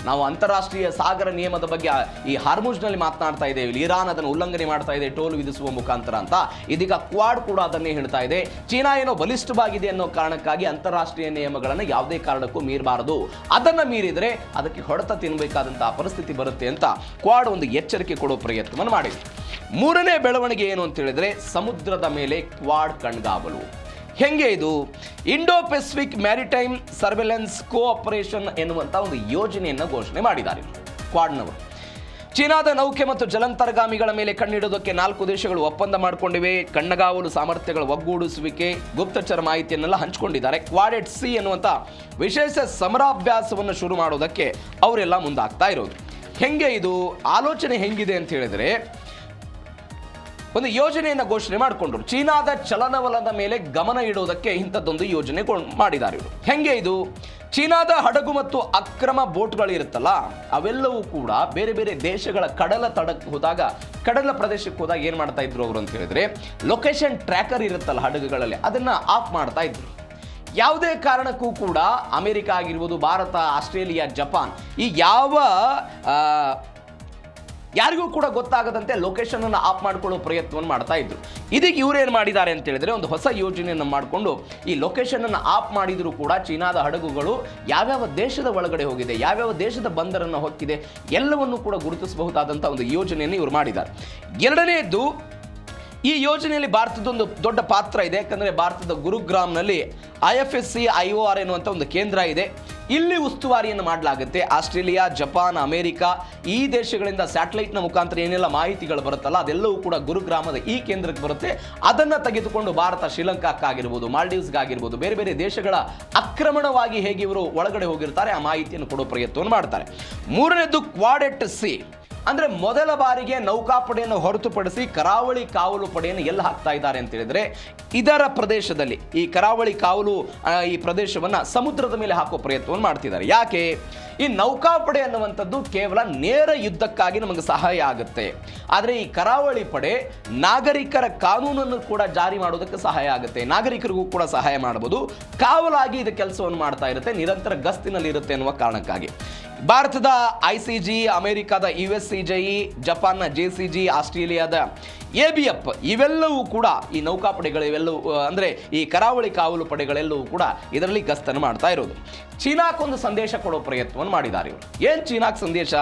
ನಾವು ಅಂತಾರಾಷ್ಟ್ರೀಯ ಸಾಗರ ನಿಯಮದ ಬಗ್ಗೆ ಈ ಹಾರ್ಮುಜ್ನಲ್ಲಿ ಮಾತನಾಡ್ತಾ ಇದ್ದೇವೆ, ಇರಾನ್ ಅದನ್ನು ಉಲ್ಲಂಘನೆ ಮಾಡ್ತಾ ಇದೆ ಟೋಲ್ ವಿಧಿಸುವ ಮುಖಾಂತರ ಅಂತ. ಇದೀಗ ಕ್ವಾಡ್ ಕೂಡ ಅದನ್ನೇ ಹೇಳ್ತಾ ಇದೆ. ಚೀನಾ ಏನೋ ಬಲಿಷ್ಠವಾಗಿದೆ ಅನ್ನೋ ಕಾರಣಕ್ಕಾಗಿ ಅಂತಾರಾಷ್ಟ್ರೀಯ ನಿಯಮಗಳನ್ನು ಯಾವುದೇ ಕಾರಣಕ್ಕೂ ಮೀರಬಾರದು, ಅದನ್ನು ಮೀರಿದರೆ ಅದಕ್ಕೆ ಹೊಡೆತ ತಿನ್ನಬೇಕಾದಂತಹ ಪರಿಸ್ಥಿತಿ ಬರುತ್ತೆ ಅಂತ ಕ್ವಾಡ್ ಒಂದು ಎಚ್ಚರಿಕೆ ಕೊಡೋ ಪ್ರಯತ್ನವನ್ನು ಮಾಡಿದೆ. ಮೂರನೇ ಬೆಳವಣಿಗೆ ಏನು ಅಂತ ಹೇಳಿದ್ರೆ ಸಮುದ್ರದ ಮೇಲೆ ಕ್ವಾಡ್ ಕಣ್ಗಾವಲು. ಹೆಂಗೆ ಇದು? Indo Pacific maritime surveillance cooperation ಎನ್ನುವಂಥ ಒಂದು ಯೋಜನೆಯನ್ನು ಘೋಷಣೆ ಮಾಡಿದ್ದಾರೆ ಕ್ವಾಡ್ನವರು. ಚೀನಾದ ನೌಕೆ ಮತ್ತು ಜಲಾಂತರ್ಗಾಮಿಗಳ ಮೇಲೆ ಕಣ್ಣಿಡೋದಕ್ಕೆ 4 ದೇಶಗಳು ಒಪ್ಪಂದ ಮಾಡಿಕೊಂಡಿವೆ. ಕಣ್ಣಗಾವಲು ಸಾಮರ್ಥ್ಯಗಳ ಒಗ್ಗೂಡಿಸುವಿಕೆ, ಗುಪ್ತಚರ ಮಾಹಿತಿಯನ್ನೆಲ್ಲ ಹಂಚಿಕೊಂಡಿದ್ದಾರೆ. ಕ್ವಾಡ್ ಸಿ ಎನ್ನುವಂಥ ವಿಶೇಷ ಸಮರಾಭ್ಯಾಸವನ್ನು ಶುರು ಮಾಡೋದಕ್ಕೆ ಅವರೆಲ್ಲ ಮುಂದಾಗ್ತಾ ಇರೋದು. ಹೆಂಗೆ ಇದು ಆಲೋಚನೆ ಹೆಂಗಿದೆ ಅಂತ ಹೇಳಿದ್ರೆ, ಒಂದು ಯೋಜನೆಯನ್ನು ಘೋಷಣೆ ಮಾಡಿಕೊಂಡ್ರು. ಚೀನಾದ ಚಲನವಲನದ ಮೇಲೆ ಗಮನ ಇಡುವುದಕ್ಕೆ ಇಂಥದ್ದೊಂದು ಯೋಜನೆ ಮಾಡಿದ್ದಾರೆ ಇವರು. ಹೆಂಗೆ ಇದು? ಚೀನಾದ ಹಡಗು ಮತ್ತು ಅಕ್ರಮ ಬೋಟ್ಗಳು ಇರುತ್ತಲ್ಲ, ಅವೆಲ್ಲವೂ ಕೂಡ ಬೇರೆ ಬೇರೆ ದೇಶಗಳ ಕಡಲ ತಡಕ್ಕೆ ಹೋದಾಗ, ಕಡಲ ಪ್ರದೇಶಕ್ಕೆ ಹೋದಾಗ ಏನು ಮಾಡ್ತಾ ಇದ್ರು ಅವರು ಅಂತ ಹೇಳಿದ್ರೆ, ಲೊಕೇಶನ್ ಟ್ರ್ಯಾಕರ್ ಇರುತ್ತಲ್ಲ ಹಡಗುಗಳಲ್ಲಿ, ಅದನ್ನು ಆಫ್ ಮಾಡ್ತಾ ಇದ್ರು. ಯಾವುದೇ ಕಾರಣಕ್ಕೂ ಕೂಡ ಅಮೆರಿಕ ಆಗಿರ್ಬೋದು, ಭಾರತ, ಆಸ್ಟ್ರೇಲಿಯಾ, ಜಪಾನ್, ಈ ಯಾರಿಗೂ ಕೂಡ ಗೊತ್ತಾಗದಂತೆ ಲೊಕೇಶನ್ ಅನ್ನು ಆಫ್ ಮಾಡಿಕೊಳ್ಳೋ ಪ್ರಯತ್ನವನ್ನು ಮಾಡ್ತಾ ಇದ್ರು. ಇದೀಗ ಇವರೇನು ಮಾಡಿದ್ದಾರೆ ಅಂತ ಹೇಳಿದ್ರೆ, ಒಂದು ಹೊಸ ಯೋಜನೆಯನ್ನು ಮಾಡಿಕೊಂಡು ಈ ಲೊಕೇಶನ್ ಅನ್ನು ಆಫ್ ಮಾಡಿದ್ರು ಕೂಡ ಚೀನಾದ ಹಡಗುಗಳು ಯಾವ್ಯಾವ ದೇಶದ ಒಳಗಡೆ ಹೋಗಿದೆ, ಯಾವ್ಯಾವ ದೇಶದ ಬಂದರನ್ನು ಹೊಕ್ಕಿದೆ, ಎಲ್ಲವನ್ನು ಕೂಡ ಗುರುತಿಸಬಹುದಾದಂಥ ಒಂದು ಯೋಜನೆಯನ್ನು ಇವರು ಮಾಡಿದ್ದಾರೆ. ಎರಡನೇದ್ದು, ಈ ಯೋಜನೆಯಲ್ಲಿ ಭಾರತದೊಂದು ದೊಡ್ಡ ಪಾತ್ರ ಇದೆ. ಯಾಕಂದರೆ ಭಾರತದ ಗುರುಗ್ರಾಮ್ನಲ್ಲಿ IFSC IOR ಎನ್ನುವಂಥ ಒಂದು ಕೇಂದ್ರ ಇದೆ. ಇಲ್ಲಿ ಉಸ್ತುವಾರಿಯನ್ನು ಮಾಡಲಾಗುತ್ತೆ. ಆಸ್ಟ್ರೇಲಿಯಾ, ಜಪಾನ್, ಅಮೆರಿಕ ಈ ದೇಶಗಳಿಂದ ಸ್ಯಾಟಲೈಟ್ನ ಮುಖಾಂತರ ಏನೆಲ್ಲ ಮಾಹಿತಿಗಳು ಬರುತ್ತಲ್ಲ, ಅದೆಲ್ಲವೂ ಕೂಡ ಗುರುಗ್ರಾಮದ ಈ ಕೇಂದ್ರಕ್ಕೆ ಬರುತ್ತೆ. ಅದನ್ನು ತೆಗೆದುಕೊಂಡು ಭಾರತ ಶ್ರೀಲಂಕಾಕ್ಕಾಗಿರ್ಬೋದು, ಮಾಲ್ಡೀವ್ಸ್ಗಾಗಿರ್ಬೋದು, ಬೇರೆ ಬೇರೆ ದೇಶಗಳ ಆಕ್ರಮಣವಾಗಿ ಹೇಗೆ ಇವರು ಒಳಗಡೆ ಹೋಗಿರ್ತಾರೆ ಆ ಮಾಹಿತಿಯನ್ನು ಕೊಡೋ ಪ್ರಯತ್ನವನ್ನು ಮಾಡ್ತಾರೆ. ಮೂರನೇದು ಕ್ವಾಡ್ ಸಿ, ಅಂದರೆ ಮೊದಲ ಬಾರಿಗೆ ನೌಕಾಪಡೆಯನ್ನು ಹೊರತುಪಡಿಸಿ ಕರಾವಳಿ ಕಾವಲು ಪಡೆಯನ್ನು ಎಲ್ಲಿ ಹಾಕ್ತಾ ಇದ್ದಾರೆ ಅಂತ ಹೇಳಿದ್ರೆ, ಇದರ ಪ್ರದೇಶದಲ್ಲಿ ಈ ಕರಾವಳಿ ಕಾವಲು ಈ ಪ್ರದೇಶವನ್ನು ಸಮುದ್ರದ ಮೇಲೆ ಹಾಕೋ ಪ್ರಯತ್ನವನ್ನು ಮಾಡ್ತಿದ್ದಾರೆ. ಯಾಕೆ? ಈ ನೌಕಾಪಡೆ ಅನ್ನುವಂಥದ್ದು ಕೇವಲ ನೇರ ಯುದ್ಧಕ್ಕಾಗಿ ನಮಗೆ ಸಹಾಯ ಆಗುತ್ತೆ. ಆದರೆ ಈ ಕರಾವಳಿ ಪಡೆ ನಾಗರಿಕರ ಕಾನೂನನ್ನು ಕೂಡ ಜಾರಿ ಮಾಡೋದಕ್ಕೆ ಸಹಾಯ ಆಗುತ್ತೆ, ನಾಗರಿಕರಿಗೂ ಕೂಡ ಸಹಾಯ ಮಾಡಬಹುದು. ಕಾವಲಾಗಿ ಇದು ಕೆಲಸವನ್ನು ಮಾಡ್ತಾ ಇರುತ್ತೆ, ನಿರಂತರ ಗಸ್ತಿನಲ್ಲಿ ಇರುತ್ತೆ ಎನ್ನುವ ಕಾರಣಕ್ಕಾಗಿ ಭಾರತದ ICG, ಅಮೆರಿಕದ USCGI, ಜಪಾನ್ನ JCG, ಆಸ್ಟ್ರೇಲಿಯಾದ ABF ಇವೆಲ್ಲವೂ ಕೂಡ ಈ ನೌಕಾಪಡೆಗಳು ಇವೆಲ್ಲವೂ ಅಂದರೆ ಈ ಕರಾವಳಿ ಕಾವಲು ಪಡೆಗಳೆಲ್ಲವೂ ಕೂಡ ಇದರಲ್ಲಿ ಗಸ್ತನ್ನು ಮಾಡ್ತಾ ಇರೋದು. ಚೀನಾಕ್ಕೊಂದು ಸಂದೇಶ ಕೊಡೋ ಪ್ರಯತ್ನವನ್ನು ಮಾಡಿದ್ದಾರೆ ಇವರು. ಏನು ಚೀನಾಕ್ ಸಂದೇಶ?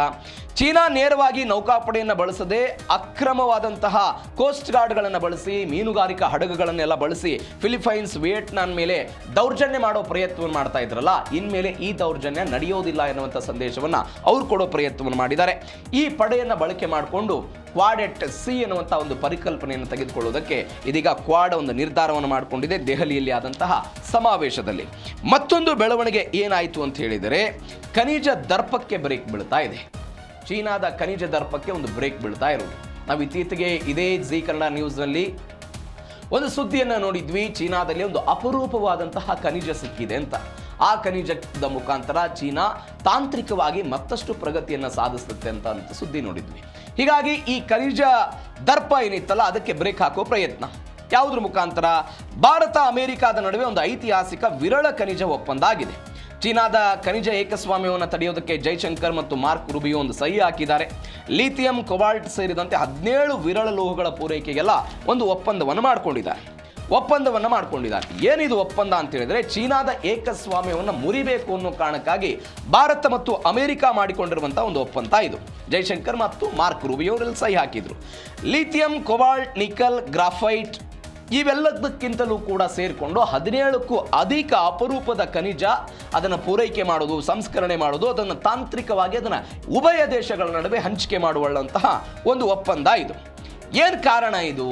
ಚೀನಾ ನೇರವಾಗಿ ನೌಕಾಪಡೆಯನ್ನು ಬಳಸದೆ ಅಕ್ರಮವಾದಂತಹ ಕೋಸ್ಟ್ ಗಾರ್ಡ್ಗಳನ್ನು ಬಳಸಿ, ಮೀನುಗಾರಿಕಾ ಹಡಗುಗಳನ್ನೆಲ್ಲ ಬಳಸಿ ಫಿಲಿಪೈನ್ಸ್, ವಿಯೆಟ್ನಾಂ ಮೇಲೆ ದೌರ್ಜನ್ಯ ಮಾಡೋ ಪ್ರಯತ್ನವನ್ನು ಮಾಡ್ತಾ ಇದ್ರಲ್ಲ, ಇನ್ಮೇಲೆ ಈ ದೌರ್ಜನ್ಯ ನಡೆಯೋದಿಲ್ಲ ಎನ್ನುವಂಥ ಸಂದೇಶವನ್ನು ಅವ್ರು ಕೊಡೋ ಪ್ರಯತ್ನವನ್ನು ಮಾಡಿದ್ದಾರೆ. ಈ ಪಡೆಯನ್ನು ಬಳಕೆ ಮಾಡಿಕೊಂಡು ಕ್ವಾಡ್ ಸಿ ಎನ್ನುವಂಥ ಒಂದು ಪರಿಕಲ್ಪನೆಯನ್ನು ತೆಗೆದುಕೊಳ್ಳುವುದಕ್ಕೆ ಇದೀಗ ಕ್ವಾಡ್ ಒಂದು ನಿರ್ಧಾರವನ್ನು ಮಾಡಿಕೊಂಡಿದೆ ದೆಹಲಿಯಲ್ಲಿ ಆದಂತಹ ಸಮಾವೇಶದಲ್ಲಿ. ಮತ್ತೊಂದು ಬೆಳವಣಿಗೆ ಏನಾಯಿತು ಅಂತ ಹೇಳಿದರೆ, ಖನಿಜ ದರ್ಪಕ್ಕೆ ಬ್ರೇಕ್ ಬೀಳ್ತಾ ಇದೆ. ಚೀನಾದ ಖನಿಜ ದರ್ಪಕ್ಕೆ ಒಂದು ಬ್ರೇಕ್ ಬೀಳ್ತಾ ಇರೋದು. ನಾವು ಇತ್ತೀಚೆಗೆ ಇದೇ ಜಿ ಕನ್ನಡ ನ್ಯೂಸ್ನಲ್ಲಿ ಒಂದು ಸುದ್ದಿಯನ್ನು ನೋಡಿದ್ವಿ. ಚೀನಾದಲ್ಲಿ ಒಂದು ಅಪರೂಪವಾದಂತಹ ಖನಿಜ ಸಿಕ್ಕಿದೆ ಅಂತ. ಆ ಖನಿಜದ ಮುಖಾಂತರ ಚೀನಾ ತಾಂತ್ರಿಕವಾಗಿ ಮತ್ತಷ್ಟು ಪ್ರಗತಿಯನ್ನು ಸಾಧಿಸುತ್ತೆ ಅಂತ ಸುದ್ದಿ ನೋಡಿದ್ವಿ. ಹೀಗಾಗಿ ಈ ಖನಿಜ ದರ್ಪ ಏನಿತ್ತಲ್ಲ, ಅದಕ್ಕೆ ಬ್ರೇಕ್ ಹಾಕೋ ಪ್ರಯತ್ನ. ಯಾವುದ್ರ ಮುಖಾಂತರ? ಭಾರತ ಅಮೆರಿಕಾದ ನಡುವೆ ಒಂದು ಐತಿಹಾಸಿಕ ವಿರಳ ಖನಿಜ ಒಪ್ಪಂದ ಆಗಿದೆ. ಚೀನಾದ ಖನಿಜ ಏಕಸ್ವಾಮ್ಯವನ್ನು ತಡೆಯೋದಕ್ಕೆ ಜೈಶಂಕರ್ ಮತ್ತು ಮಾರ್ಕ್ ರೂಬಿಯೋ ಒಂದು ಸಹಿ ಹಾಕಿದ್ದಾರೆ. ಲಿಥಿಯಂ, ಕೊಬಾಲ್ಟ್ ಸೇರಿದಂತೆ 17 ವಿರಳ ಲೋಹಗಳ ಪೂರೈಕೆಗೆಲ್ಲ ಒಂದು ಒಪ್ಪಂದವನ್ನು ಮಾಡಿಕೊಂಡಿದ್ದಾರೆ. ಏನಿದು ಒಪ್ಪಂದ ಅಂತ ಹೇಳಿದ್ರೆ, ಚೀನಾದ ಏಕಸ್ವಾಮ್ಯವನ್ನು ಮುರಿಬೇಕು ಅನ್ನೋ ಕಾರಣಕ್ಕಾಗಿ ಭಾರತ ಮತ್ತು ಅಮೆರಿಕ ಮಾಡಿಕೊಂಡಿರುವಂತಹ ಒಂದು ಒಪ್ಪಂದ ಇದು. ಜೈಶಂಕರ್ ಮತ್ತು ಮಾರ್ಕ್ ರೂಬಿಯೋ ಅವರಲ್ಲಿ ಸಹಿ ಹಾಕಿದ್ರು. ಲಿಥಿಯಂ, ಕೊಬಾಲ್ಟ್, ನಿಕಲ್, ಗ್ರಾಫೈಟ್ ಇವೆಲ್ಲದಕ್ಕಿಂತಲೂ ಕೂಡ ಸೇರಿಕೊಂಡು 17ಕ್ಕೂ ಅಧಿಕ ಅಪರೂಪದ ಖನಿಜ ಅದನ್ನು ಪೂರೈಕೆ ಮಾಡೋದು, ಸಂಸ್ಕರಣೆ ಮಾಡೋದು, ಅದನ್ನು ತಾಂತ್ರಿಕವಾಗಿ ಅದನ್ನು ಉಭಯ ದೇಶಗಳ ನಡುವೆ ಹಂಚಿಕೆ ಮಾಡುವಂತಹ ಒಂದು ಒಪ್ಪಂದ ಇದು. ಏನು ಕಾರಣ ಇದು?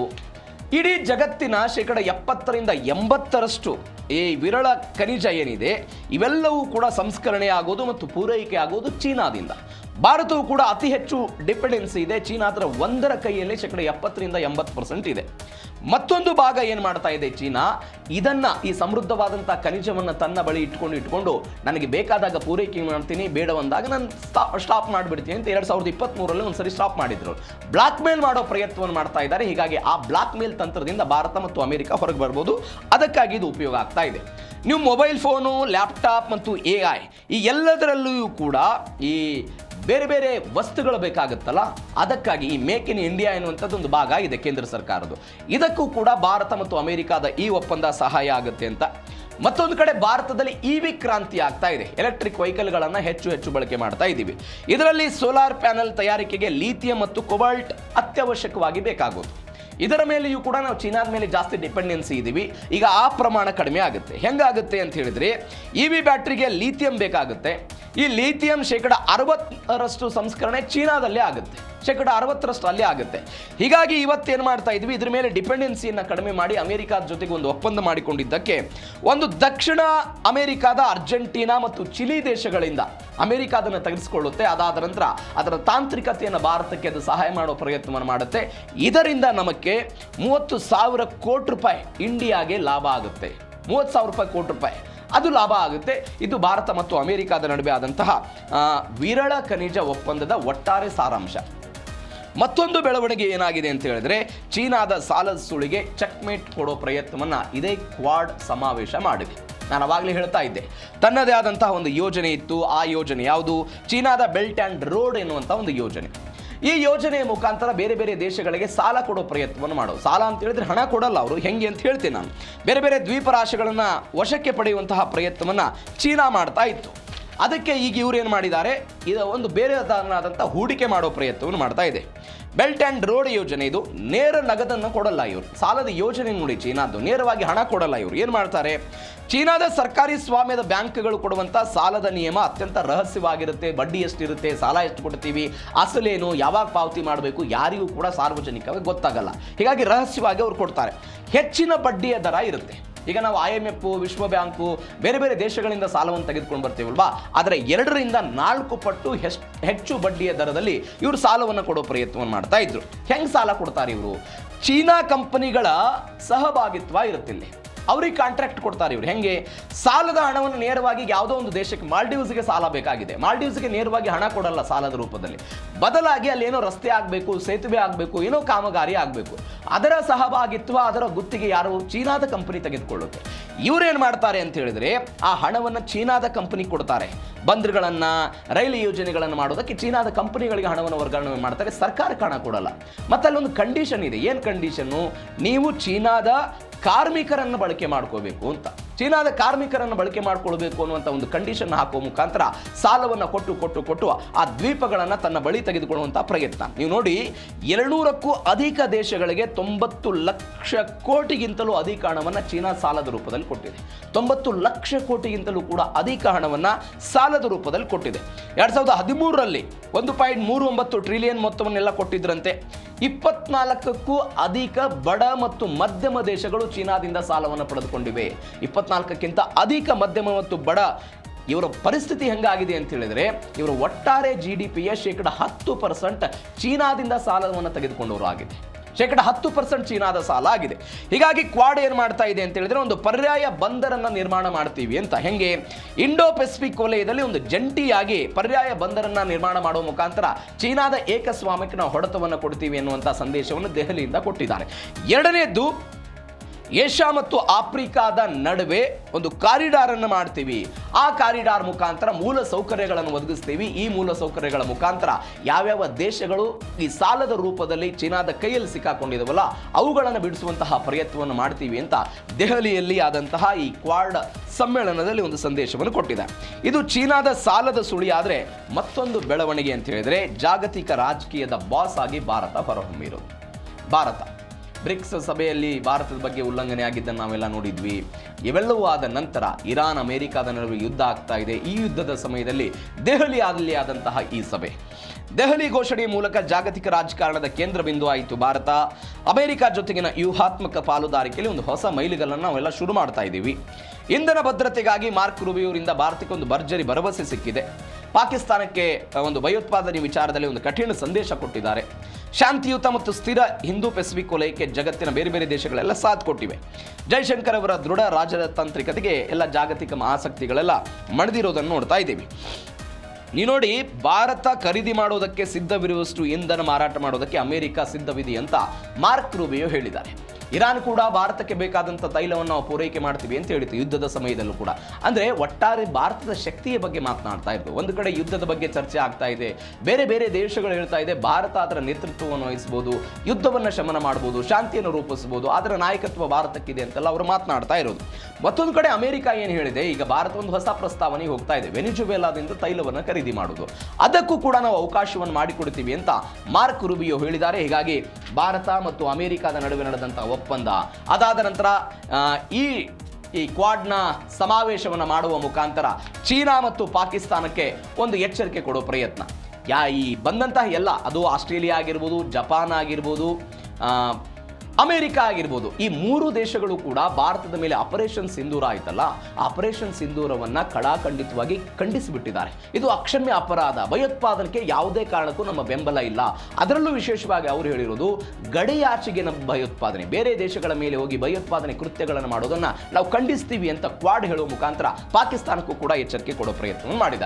ಇಡೀ ಜಗತ್ತಿನ 70% to 80% ಈ ವಿರಳ ಖನಿಜ ಏನಿದೆ ಇವೆಲ್ಲವೂ ಕೂಡ ಸಂಸ್ಕರಣೆ ಆಗೋದು ಮತ್ತು ಪೂರೈಕೆ ಆಗೋದು ಚೀನಾದಿಂದ. ಭಾರತವು ಕೂಡ ಅತಿ ಹೆಚ್ಚು ಡಿಪೆಂಡೆನ್ಸಿ ಇದೆ. ಚೀನಾ ಅದರ ಒಂದರ ಕೈಯಲ್ಲಿ 70% to 80% ಇದೆ. ಮತ್ತೊಂದು ಭಾಗ ಏನು ಮಾಡ್ತಾ ಇದೆ ಚೀನಾ, ಇದನ್ನು ಈ ಸಮೃದ್ಧವಾದಂಥ ಖನಿಜವನ್ನು ತನ್ನ ಬಳಿ ಇಟ್ಕೊಂಡು ನನಗೆ ಬೇಕಾದಾಗ ಪೂರೈಕೆ ಮಾಡ್ತೀನಿ, ಬೇಡವಂದಾಗ ನಾನು ಸ್ಟಾಪ್ ಮಾಡಿಬಿಡ್ತೀನಿ ಅಂತ 2023ರಲ್ಲಿ ಒಂದ್ಸರಿ ಸ್ಟಾಪ್ ಮಾಡಿದ್ರು. ಬ್ಲಾಕ್ ಮೇಲ್ ಮಾಡೋ ಪ್ರಯತ್ನವನ್ನು ಮಾಡ್ತಾ ಇದ್ದಾರೆ. ಹೀಗಾಗಿ ಆ ಬ್ಲಾಕ್ ಮೇಲ್ ತಂತ್ರದಿಂದ ಭಾರತ ಮತ್ತು ಅಮೆರಿಕ ಹೊರಗೆ ಬರ್ಬೋದು. ಅದಕ್ಕಾಗಿ ಇದು ಉಪಯೋಗ ಆಗ್ತಾ ಇದೆ. ನೀವು ಮೊಬೈಲ್ ಫೋನು, ಲ್ಯಾಪ್ಟಾಪ್ ಮತ್ತು AI ಈ ಎಲ್ಲದರಲ್ಲಿಯೂ ಕೂಡ ಈ ಬೇರೆ ಬೇರೆ ವಸ್ತುಗಳು ಬೇಕಾಗುತ್ತಲ್ಲ, ಅದಕ್ಕಾಗಿ ಈ ಮೇಕ್ ಇನ್ ಇಂಡಿಯಾ ಎನ್ನುವಂಥದ್ದು ಒಂದು ಭಾಗ ಇದೆ ಕೇಂದ್ರ ಸರ್ಕಾರದ್ದು. ಇದಕ್ಕೂ ಕೂಡ ಭಾರತ ಮತ್ತು ಅಮೆರಿಕದ ಈ ಒಪ್ಪಂದ ಸಹಾಯ ಆಗುತ್ತೆ ಅಂತ. ಮತ್ತೊಂದು ಕಡೆ ಭಾರತದಲ್ಲಿ EV ಕ್ರಾಂತಿ ಆಗ್ತಾ ಇದೆ. ಎಲೆಕ್ಟ್ರಿಕ್ ವೆಹಿಕಲ್ಗಳನ್ನು ಹೆಚ್ಚು ಬಳಕೆ ಮಾಡ್ತಾ ಇದ್ದೀವಿ. ಇದರಲ್ಲಿ ಸೋಲಾರ್ ಪ್ಯಾನೆಲ್ ತಯಾರಿಕೆಗೆ ಲಿಥಿಯಂ ಮತ್ತು ಕೊಬಾಲ್ಟ್ ಅತ್ಯವಶ್ಯಕವಾಗಿ ಬೇಕಾಗೋದು. ಇದರ ಮೇಲೆಯೂ ಕೂಡ ನಾವು ಚೀನಾದ ಮೇಲೆ ಜಾಸ್ತಿ ಡಿಪೆಂಡೆನ್ಸಿ ಇದ್ದೀವಿ. ಈಗ ಆ ಪ್ರಮಾಣ ಕಡಿಮೆ ಆಗುತ್ತೆ. ಹೆಂಗಾಗುತ್ತೆ ಅಂತ ಹೇಳಿದ್ರೆ, EV ಬ್ಯಾಟ್ರಿಗೆ ಲಿಥಿಯಂ ಬೇಕಾಗುತ್ತೆ. ಈ ಲಿಥಿಯಂ 60% ಸಂಸ್ಕರಣೆ ಚೀನಾದಲ್ಲೇ ಆಗುತ್ತೆ, 60% ಅಲ್ಲೇ ಆಗುತ್ತೆ. ಹೀಗಾಗಿ ಇವತ್ತೇನು ಮಾಡ್ತಾ ಇದ್ವಿ, ಇದ್ರ ಮೇಲೆ ಡಿಪೆಂಡೆನ್ಸಿಯನ್ನು ಕಡಿಮೆ ಮಾಡಿ ಅಮೆರಿಕಾದ ಜೊತೆಗೆ ಒಂದು ಒಪ್ಪಂದ ಮಾಡಿಕೊಂಡಿದ್ದಕ್ಕೆ ಒಂದು ದಕ್ಷಿಣ ಅಮೆರಿಕಾದ ಅರ್ಜೆಂಟೀನಾ ಮತ್ತು ಚಿಲಿ ದೇಶಗಳಿಂದ ಅಮೆರಿಕ ಅದನ್ನು ತೆಗೆದುಕೊಳ್ಳುತ್ತೆ. ಅದಾದ ನಂತರ ಅದರ ತಾಂತ್ರಿಕತೆಯನ್ನು ಭಾರತಕ್ಕೆ ಅದು ಸಹಾಯ ಮಾಡೋ ಪ್ರಯತ್ನವನ್ನು ಮಾಡುತ್ತೆ. ಇದರಿಂದ ನಮಗೆ 30,000 ಕೋಟಿ ರೂಪಾಯಿ ಇಂಡಿಯಾಗೆ ಲಾಭ ಆಗುತ್ತೆ. 30,000 ಕೋಟಿ ರೂಪಾಯಿ ಅದು ಲಾಭ ಆಗುತ್ತೆ. ಇದು ಭಾರತ ಮತ್ತು ಅಮೆರಿಕದ ನಡುವೆ ಆದಂತಹ ವಿರಳ ಖನಿಜ ಒಪ್ಪಂದದ ಒಟ್ಟಾರೆ ಸಾರಾಂಶ. ಮತ್ತೊಂದು ಬೆಳವಣಿಗೆ ಏನಾಗಿದೆ ಅಂತ ಹೇಳಿದ್ರೆ, ಚೀನಾದ ಸಾಲದ ಸುಳಿಗೆ ಚೆಕ್ಮೇಟ್ ಕೊಡೋ ಪ್ರಯತ್ನವನ್ನು ಇದೇ ಕ್ವಾಡ್ ಸಮಾವೇಶ ಮಾಡಿದೆ. ನಾನು ಅವಾಗಲೇ ಹೇಳ್ತಾ ಇದ್ದೆ, ತನ್ನದೇ ಆದಂತಹ ಒಂದು ಯೋಜನೆ ಇತ್ತು. ಆ ಯೋಜನೆ ಯಾವುದು? ಚೀನಾದ ಬೆಲ್ಟ್ ಆ್ಯಂಡ್ ರೋಡ್ ಎನ್ನುವಂಥ ಒಂದು ಯೋಜನೆ. ಈ ಯೋಜನೆಯ ಮುಖಾಂತರ ಬೇರೆ ಬೇರೆ ದೇಶಗಳಿಗೆ ಸಾಲ ಕೊಡೋ ಪ್ರಯತ್ನವನ್ನು ಮಾಡೋದು. ಸಾಲ ಅಂತ ಹೇಳಿದ್ರೆ ಹಣ ಕೊಡಲ್ಲ ಅವರು, ಹೆಂಗೆ ಅಂತ ಹೇಳ್ತೇನೆ ನಾನು. ಬೇರೆ ಬೇರೆ ದ್ವೀಪ ರಾಷ್ಟ್ರಗಳನ್ನು ವಶಕ್ಕೆ ಪಡೆಯುವಂತಹ ಪ್ರಯತ್ನವನ್ನು ಚೀನಾ ಮಾಡ್ತಾ ಇತ್ತು. ಅದಕ್ಕೆ ಈಗ ಇವರು ಏನು ಮಾಡಿದ್ದಾರೆ, ಇದು ಒಂದು ಬೇರೆದಾದಂಥ ಹೂಡಿಕೆ ಮಾಡೋ ಪ್ರಯತ್ನವನ್ನು ಮಾಡ್ತಾ ಇದೆ. ಬೆಲ್ಟ್ ಆ್ಯಂಡ್ ರೋಡ್ ಯೋಜನೆ ಇದು. ನೇರ ನಗದನ್ನು ಕೊಡಲ್ಲ ಇವರು. ಸಾಲದ ಯೋಜನೆ ನೋಡಿ ಚೀನಾದ್ದು, ನೇರವಾಗಿ ಹಣ ಕೊಡಲ್ಲ ಇವರು. ಏನು ಮಾಡ್ತಾರೆ, ಚೀನಾದ ಸರ್ಕಾರಿ ಸ್ವಾಮ್ಯದ ಬ್ಯಾಂಕ್ಗಳು ಕೊಡುವಂಥ ಸಾಲದ ನಿಯಮ ಅತ್ಯಂತ ರಹಸ್ಯವಾಗಿರುತ್ತೆ. ಬಡ್ಡಿ ಎಷ್ಟಿರುತ್ತೆ, ಸಾಲ ಎಷ್ಟು ಕೊಡ್ತೀವಿ, ಅಸಲೇನು, ಯಾವಾಗ ಪಾವತಿ ಮಾಡಬೇಕು, ಯಾರಿಗೂ ಕೂಡ ಸಾರ್ವಜನಿಕವಾಗಿ ಗೊತ್ತಾಗಲ್ಲ. ಹೀಗಾಗಿ ರಹಸ್ಯವಾಗಿ ಅವರು ಕೊಡ್ತಾರೆ. ಹೆಚ್ಚಿನ ಬಡ್ಡಿಯ ದರ ಇರುತ್ತೆ. ಈಗ ನಾವು IMF, ವಿಶ್ವ ಬ್ಯಾಂಕು, ಬೇರೆ ಬೇರೆ ದೇಶಗಳಿಂದ ಸಾಲವನ್ನು ತೆಗೆದುಕೊಂಡು ಬರ್ತೀವಲ್ವಾ, ಆದರೆ 2 ರಿಂದ 4 ಪಟ್ಟು ಹೆಚ್ಚು ಬಡ್ಡಿಯ ದರದಲ್ಲಿ ಇವರು ಸಾಲವನ್ನು ಕೊಡೋ ಪ್ರಯತ್ನವನ್ನು ಮಾಡ್ತಾ ಇದ್ರು. ಹೆಂಗೆ ಸಾಲ ಕೊಡ್ತಾರೆ ಇವರು? ಚೀನಾ ಕಂಪನಿಗಳ ಸಹಭಾಗಿತ್ವ ಇರುತ್ತಿಲ್ಲ. ಅವ್ರಿಗೆ ಕಾಂಟ್ರಾಕ್ಟ್ ಕೊಡ್ತಾರೆ ಇವರು. ಹೆಂಗೆ? ಸಾಲದ ಹಣವನ್ನು ನೇರವಾಗಿ ಯಾವುದೋ ಒಂದು ದೇಶಕ್ಕೆ, ಮಾಲ್ಡೀವ್ಸ್ಗೆ ಸಾಲ ಬೇಕಾಗಿದೆ, ಮಾಲ್ಡೀವ್ಸ್ಗೆ ನೇರವಾಗಿ ಹಣ ಕೊಡಲ್ಲ ಸಾಲದ ರೂಪದಲ್ಲಿ. ಬದಲಾಗಿ ಅಲ್ಲೇನೋ ರಸ್ತೆ ಆಗಬೇಕು, ಸೇತುವೆ ಆಗಬೇಕು, ಏನೋ ಕಾಮಗಾರಿ ಆಗಬೇಕು, ಅದರ ಸಹಭಾಗಿತ್ವ, ಅದರ ಗುತ್ತಿಗೆ ಯಾರು? ಚೀನಾದ ಕಂಪನಿ ತೆಗೆದುಕೊಳ್ಳುತ್ತೆ. ಇವರೇನು ಮಾಡ್ತಾರೆ ಅಂತ ಹೇಳಿದ್ರೆ, ಆ ಹಣವನ್ನು ಚೀನಾದ ಕಂಪನಿ ಕೊಡ್ತಾರೆ. ಬಂದರುಗಳನ್ನು, ರೈಲು ಯೋಜನೆಗಳನ್ನು ಮಾಡೋದಕ್ಕೆ ಚೀನಾದ ಕಂಪನಿಗಳಿಗೆ ಹಣವನ್ನು ವರ್ಗಾವಣೆ ಮಾಡ್ತಾರೆ, ಸರ್ಕಾರಕ್ಕೆ ಹಣ ಕೊಡಲ್ಲ. ಮತ್ತು ಅಲ್ಲೊಂದು ಕಂಡೀಷನ್ ಇದೆ. ಏನು ಕಂಡೀಷನ್ನು? ನೀವು ಚೀನಾದ ಕಾರ್ಮಿಕರನ್ನು ಬಳಕೆ ಮಾಡ್ಕೋಬೇಕು ಅಂತ. ಚೀನಾದ ಕಾರ್ಮಿಕರನ್ನು ಬಳಕೆ ಮಾಡ್ಕೊಳ್ಬೇಕು ಅನ್ನುವಂಥ ಒಂದು ಕಂಡೀಷನ್ ಹಾಕುವ ಮುಖಾಂತರ ಸಾಲವನ್ನು ಕೊಟ್ಟು ಆ ದ್ವೀಪಗಳನ್ನು ತನ್ನ ಬಳಿ ತೆಗೆದುಕೊಳ್ಳುವಂಥ ಪ್ರಯತ್ನ. ನೀವು ನೋಡಿ, 200ಕ್ಕೂ ಅಧಿಕ ದೇಶಗಳಿಗೆ 90 ಲಕ್ಷ ಕೋಟಿಗಿಂತಲೂ ಅಧಿಕ ಹಣವನ್ನು ಚೀನಾ ಸಾಲದ ರೂಪದಲ್ಲಿ ಕೊಟ್ಟಿದೆ. 90 ಲಕ್ಷ ಕೋಟಿಗಿಂತಲೂ ಕೂಡ ಅಧಿಕ ಹಣವನ್ನು ಸಾಲದ ರೂಪದಲ್ಲಿ ಕೊಟ್ಟಿದೆ. 2013ರಲ್ಲಿ 1.39 ಟ್ರಿಲಿಯನ್ ಮೊತ್ತವನ್ನೆಲ್ಲ ಕೊಟ್ಟಿದ್ರಂತೆ. 24ಕ್ಕೂ ಅಧಿಕ ಬಡ ಮತ್ತು ಮಧ್ಯಮ ದೇಶಗಳು ಚೀನಾದಿಂದ ಸಾಲವನ್ನು ಪಡೆದುಕೊಂಡಿವೆ. 24ಕ್ಕಿಂತ ಅಧಿಕ ಮಧ್ಯಮ ಮತ್ತು ಬಡ ಇವರ ಪರಿಸ್ಥಿತಿ ಹೆಂಗಾಗಿದೆ ಅಂತ ಹೇಳಿದ್ರೆ, ಇವರ ಒಟ್ಟಾರೆ GDPಯ 10% ಚೀನಾದಿಂದ ಸಾಲವನ್ನು ತೆಗೆದುಕೊಂಡವರು ಆಗಿದೆ. 10% ಚೀನಾದ ಸಾಲ ಆಗಿದೆ. ಹೀಗಾಗಿ ಕ್ವಾಡ್ ಏನು ಮಾಡ್ತಾ ಇದೆ ಅಂತ ಹೇಳಿದ್ರೆ, ಒಂದು ಪರ್ಯಾಯ ಬಂದರನ್ನು ನಿರ್ಮಾಣ ಮಾಡ್ತೀವಿ ಅಂತ. ಹೆಂಗೆ? ಇಂಡೋ ಪೆಸಿಫಿಕ್ ವಲಯದಲ್ಲಿ ಒಂದು ಜಂಟಿಯಾಗಿ ಪರ್ಯಾಯ ಬಂದರನ್ನು ನಿರ್ಮಾಣ ಮಾಡುವ ಮುಖಾಂತರ ಚೀನಾದ ಏಕಸ್ವಾಮ್ಯಕ್ಕೆ ನಾವು ಹೊಡೆತವನ್ನು ಕೊಡ್ತೀವಿ ಎನ್ನುವಂಥ ಸಂದೇಶವನ್ನು ದೆಹಲಿಯಿಂದ ಕೊಟ್ಟಿದ್ದಾರೆ. ಎರಡನೇದ್ದು, ಏಷ್ಯಾ ಮತ್ತು ಆಫ್ರಿಕಾದ ನಡುವೆ ಒಂದು ಕಾರಿಡಾರ್ ಅನ್ನು ಮಾಡ್ತೀವಿ. ಆ ಕಾರಿಡಾರ್ ಮುಖಾಂತರ ಮೂಲ ಸೌಕರ್ಯಗಳನ್ನು ಒದಗಿಸ್ತೀವಿ. ಈ ಮೂಲ ಸೌಕರ್ಯಗಳ ಮುಖಾಂತರ ಯಾವ್ಯಾವ ದೇಶಗಳು ಈ ಸಾಲದ ರೂಪದಲ್ಲಿ ಚೀನಾದ ಕೈಯಲ್ಲಿ ಸಿಕ್ಕಾಕೊಂಡಿದವಲ್ಲ, ಅವುಗಳನ್ನು ಬಿಡಿಸುವಂತಹ ಪ್ರಯತ್ನವನ್ನು ಮಾಡ್ತೀವಿ ಅಂತ ದೆಹಲಿಯಲ್ಲಿ ಆದಂತಹ ಈ ಕ್ವಾಡ್ ಸಮ್ಮೇಳನದಲ್ಲಿ ಒಂದು ಸಂದೇಶವನ್ನು ಕೊಟ್ಟಿದೆ. ಇದು ಚೀನಾದ ಸಾಲದ ಸುಳಿ. ಆದರೆ ಮತ್ತೊಂದು ಬೆಳವಣಿಗೆ ಅಂತ ಹೇಳಿದ್ರೆ, ಜಾಗತಿಕ ರಾಜಕೀಯದ ಬಾಸ್ ಆಗಿ ಭಾರತ ಹೊರಹೊಮ್ಮಿರೋದು. ಭಾರತ ಬ್ರಿಕ್ಸ್ ಸಭೆಯಲ್ಲಿ ಭಾರತದ ಬಗ್ಗೆ ಉಲ್ಲಂಘನೆ ಆಗಿದ್ದನ್ನು ನಾವೆಲ್ಲ ನೋಡಿದ್ವಿ. ಇವೆಲ್ಲವೂ ಆದ ನಂತರ ಇರಾನ್ ಅಮೆರಿಕಾದ ನಡುವೆ ಯುದ್ಧ ಆಗ್ತಾ ಇದೆ. ಈ ಯುದ್ಧದ ಸಮಯದಲ್ಲಿ ದೆಹಲಿಯಲ್ಲಿ ಆದಂತಹ ಈ ಸಭೆ, ದೆಹಲಿ ಘೋಷಣೆಯ ಮೂಲಕ ಜಾಗತಿಕ ರಾಜಕಾರಣದ ಕೇಂದ್ರ ಬಿಂದು ಆಯಿತು ಭಾರತ. ಅಮೆರಿಕ ಜೊತೆಗಿನ ವ್ಯೂಹಾತ್ಮಕ ಪಾಲುದಾರಿಕೆಯಲ್ಲಿ ಒಂದು ಹೊಸ ಮೈಲಿಗಲ್ಲನ್ನು ನಾವೆಲ್ಲ ಶುರು ಮಾಡ್ತಾ ಇದ್ದೀವಿ. ಇಂಧನ ಭದ್ರತೆಗಾಗಿ ಮಾರ್ಕ್ ರೂಬಿಯೋರಿಂದ ಭಾರತಕ್ಕೆ ಒಂದು ಭರ್ಜರಿ ಭರವಸೆ ಸಿಕ್ಕಿದೆ. ಪಾಕಿಸ್ತಾನಕ್ಕೆ ಒಂದು ಭಯೋತ್ಪಾದನೆ ವಿಚಾರದಲ್ಲಿ ಒಂದು ಕಠಿಣ ಸಂದೇಶ ಕೊಟ್ಟಿದ್ದಾರೆ. ಶಾಂತಿಯುತ ಮತ್ತು ಸ್ಥಿರ ಹಿಂದೂ ಪೆಸಿಫಿಕ್ ವಲಯಕ್ಕೆ ಜಗತ್ತಿನ ಬೇರೆ ಬೇರೆ ದೇಶಗಳೆಲ್ಲ ಸಾಥ್ ಕೊಟ್ಟಿವೆ. ಜೈಶಂಕರ್ ಅವರ ದೃಢ ರಾಜತಾಂತ್ರಿಕತೆಗೆ ಎಲ್ಲ ಜಾಗತಿಕ ಆಸಕ್ತಿಗಳೆಲ್ಲ ಮಣಿದಿರೋದನ್ನು ನೋಡ್ತಾ ಇದ್ದೀವಿ. ನೀವು ನೋಡಿ, ಭಾರತ ಖರೀದಿ ಮಾಡೋದಕ್ಕೆ ಸಿದ್ಧವಿರುವಷ್ಟು ಇಂಧನ ಮಾರಾಟ ಮಾಡೋದಕ್ಕೆ ಅಮೆರಿಕ ಸಿದ್ಧವಿದೆ ಅಂತ ಮಾರ್ಕ್ ರೂಬಿಯೋ ಹೇಳಿದ್ದಾರೆ. ಇರಾನ್ ಕೂಡ ಭಾರತಕ್ಕೆ ಬೇಕಾದಂಥ ತೈಲವನ್ನು ನಾವು ಪೂರೈಕೆ ಮಾಡ್ತೀವಿ ಅಂತ ಹೇಳಿತು ಯುದ್ಧದ ಸಮಯದಲ್ಲೂ ಕೂಡ. ಅಂದರೆ ಒಟ್ಟಾರೆ ಭಾರತದ ಶಕ್ತಿಯ ಬಗ್ಗೆ ಮಾತನಾಡ್ತಾ ಇದ್ದು. ಒಂದು ಕಡೆ ಯುದ್ಧದ ಬಗ್ಗೆ ಚರ್ಚೆ ಆಗ್ತಾ ಇದೆ, ಬೇರೆ ಬೇರೆ ದೇಶಗಳು ಹೇಳ್ತಾ ಇದೆ ಭಾರತ ಅದರ ನೇತೃತ್ವವನ್ನು ವಹಿಸ್ಬೋದು, ಯುದ್ಧವನ್ನು ಶಮನ ಮಾಡ್ಬೋದು, ಶಾಂತಿಯನ್ನು ರೂಪಿಸ್ಬೋದು, ಅದರ ನಾಯಕತ್ವ ಭಾರತಕ್ಕಿದೆ ಅಂತೆಲ್ಲ ಅವರು ಮಾತನಾಡ್ತಾ ಇರೋದು. ಮತ್ತೊಂದು ಕಡೆ ಅಮೆರಿಕ ಏನು ಹೇಳಿದೆ, ಈಗ ಭಾರತ ಒಂದು ಹೊಸ ಪ್ರಸ್ತಾವನೆಗೆ ಹೋಗ್ತಾ ಇದೆ, ವೆನಿಜುವೆಲಾದಿಂದ ತೈಲವನ್ನು ಖರೀದಿ ಮಾಡೋದು, ಅದಕ್ಕೂ ಕೂಡ ನಾವು ಅವಕಾಶವನ್ನು ಮಾಡಿಕೊಡ್ತೀವಿ ಅಂತ ಮಾರ್ಕ್ ರೂಬಿಯೋ ಹೇಳಿದ್ದಾರೆ. ಹೀಗಾಗಿ ಭಾರತ ಮತ್ತು ಅಮೆರಿಕದ ನಡುವೆ ನಡೆದಂಥ ಒಪ್ಪಂದ, ಅದಾದ ನಂತರ ಈ ಈ ಕ್ವಾಡ್ನ ಸಮಾವೇಶವನ್ನು ಮಾಡುವ ಮುಖಾಂತರ ಚೀನಾ ಮತ್ತು ಪಾಕಿಸ್ತಾನಕ್ಕೆ ಒಂದು ಎಚ್ಚರಿಕೆ ಕೊಡೋ ಪ್ರಯತ್ನ. ಈ ಬಂದಂತಹ ಎಲ್ಲ, ಅದು ಆಸ್ಟ್ರೇಲಿಯಾ ಆಗಿರ್ಬೋದು, ಜಪಾನ್ ಆಗಿರ್ಬೋದು, ಅಮೆರಿಕ ಆಗಿರ್ಬೋದು, ಈ 3 ದೇಶಗಳು ಕೂಡ ಭಾರತದ ಮೇಲೆ ಆಪರೇಷನ್ ಸಿಂಧೂರ ಆಯ್ತಲ್ಲ, ಆಪರೇಷನ್ ಸಿಂಧೂರವನ್ನು ಖಡಾಖಂಡಿತವಾಗಿ ಖಂಡಿಸಿಬಿಟ್ಟಿದ್ದಾರೆ. ಇದು ಅಕ್ಷಮ್ಯ ಅಪರಾಧ, ಭಯೋತ್ಪಾದನೆಗೆ ಯಾವುದೇ ಕಾರಣಕ್ಕೂ ನಮ್ಮ ಬೆಂಬಲ ಇಲ್ಲ. ಅದರಲ್ಲೂ ವಿಶೇಷವಾಗಿ ಅವರು ಹೇಳಿರೋದು ಗಡಿಯಾಚೆಗೆ ನಮ್ಮ ಭಯೋತ್ಪಾದನೆ, ಬೇರೆ ದೇಶಗಳ ಮೇಲೆ ಹೋಗಿ ಭಯೋತ್ಪಾದನೆ ಕೃತ್ಯಗಳನ್ನು ಮಾಡೋದನ್ನು ನಾವು ಖಂಡಿಸ್ತೀವಿ ಅಂತ ಕ್ವಾಡ್ ಹೇಳುವ ಮುಖಾಂತರ ಪಾಕಿಸ್ತಾನಕ್ಕೂ ಕೂಡ ಎಚ್ಚರಿಕೆ ಕೊಡೋ ಪ್ರಯತ್ನ ಮಾಡಿದ.